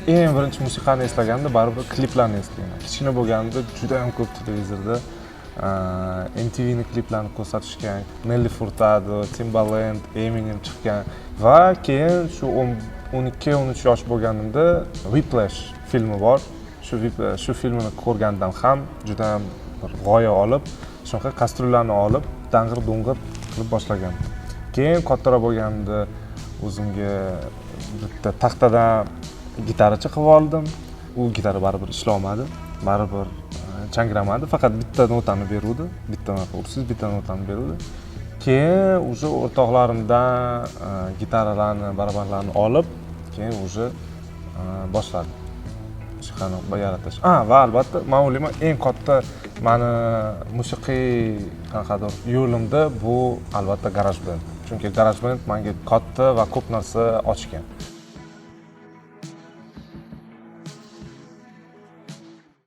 eng birinchi musiqani eslaganda baribir kliplarni eslayman. Kichkina bo'lganimda juda ham ko'p televizorda MTVni kliplarini ko'rsatishgan. Nelly Furtado, Timbaland, Eminem chiqqan va keyin shu 12-13 yosh bo'lganimda Whiplash filmi bor. Shu filmni ko'rgandan ham juda ham bir g'oya olib, shunaqa kastrullarni olib, dang'ir-dung'ir qilib boshlagan. Keyin kattaroq bo'lganimda o'zimga bitta taxtadan gitaracha qilib oldim. U gitara baribir ishlolmadi, baribir changramadi, faqat bitta notani beruvdi, bitta ursiz bitta notani beruvdi. Keyin o'sha o'rtoqlarimdan gitaralarni, barabanlarni olib, keyin o'sha boshladim. Musiqani yaratish. Va albatta, men o'ylayman, eng katta meni musiqiy qanaqadir yo'limda bu albatta GarageBand. Chunki GarageBand menga katta va ko'p narsa ochgan.